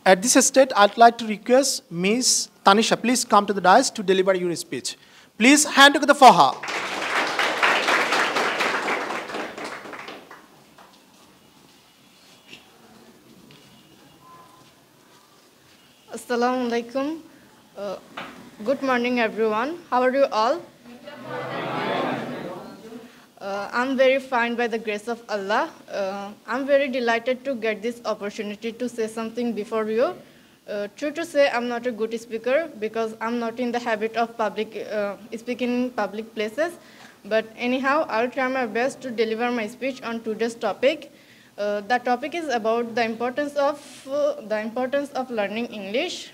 At this stage, I'd like to request Ms. Tanisha, please come to the dais to deliver your speech. Please hand together for her. Assalamu alaikum. Good morning, everyone. How are you all? I'm very fine by the grace of Allah. I'm very delighted to get this opportunity to say something before you. True to say, I'm not a good speaker because I'm not in the habit of speaking in public places. But anyhow, I'll try my best to deliver my speech on today's topic. The topic is about the importance of learning English.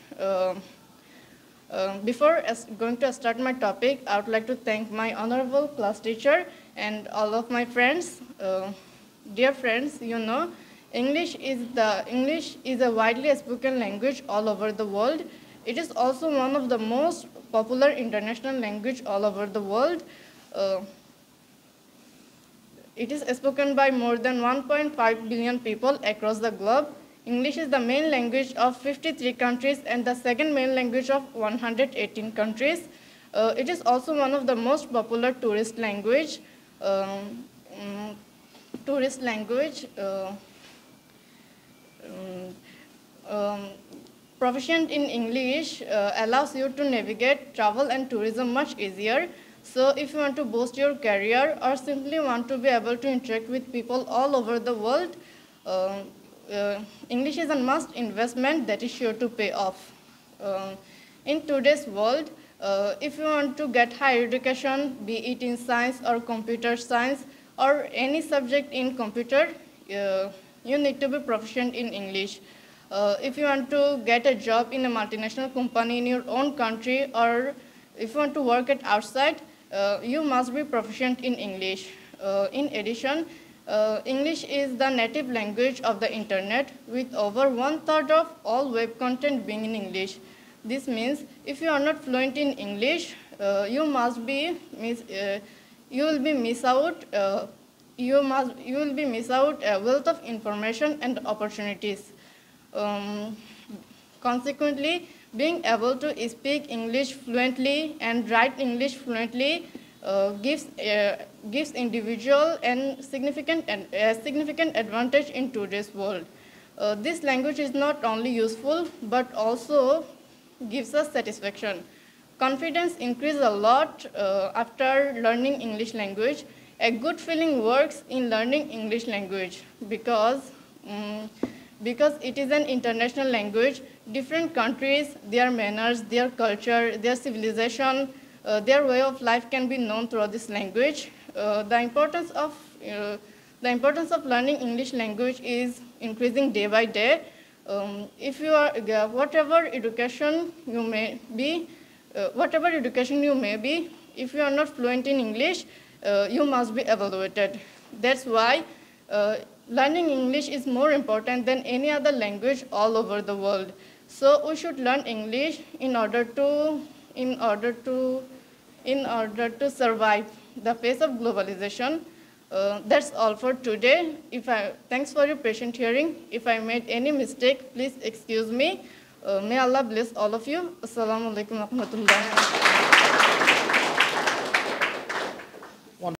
Before going to start my topic, I would like to thank my honorable class teacher and all of my friends. Dear friends, you know, English is a widely spoken language all over the world. It is also one of the most popular international language all over the world. It is spoken by more than 1.5 billion people across the globe. English is the main language of 53 countries and the second main language of 118 countries. It is also one of the most popular tourist language. Proficient in English allows you to navigate travel and tourism much easier. So if you want to boost your career or simply want to be able to interact with people all over the world, English is a must investment that is sure to pay off. In today's world, if you want to get higher education, be it in science or computer science or any subject in computer, you need to be proficient in English. If you want to get a job in a multinational company in your own country, or if you want to work at outside, you must be proficient in English. In addition, English is the native language of the internet, with over 1/3 of all web content being in English. This means if you are not fluent in English, you will be miss out a wealth of information and opportunities. Consequently, being able to speak English fluently and write English fluently gives individual and significant advantage in today's world. This language is not only useful but also gives us satisfaction. Confidence increases a lot after learning English language. A good feeling works in learning English language because it is an international language. Different countries, their manners, their culture, their civilization, their way of life can be known through this language. The importance of learning English language is increasing day by day. If you are whatever education you may be, if you are not fluent in English, you must be evaluated. That's why learning English is more important than any other language all over the world. So we should learn English in order to survive the face of globalization. That's all for today. Thanks for your patient hearing. If I made any mistake, please excuse me. May Allah bless all of you. Assalamu alaikum wa rahmatullah.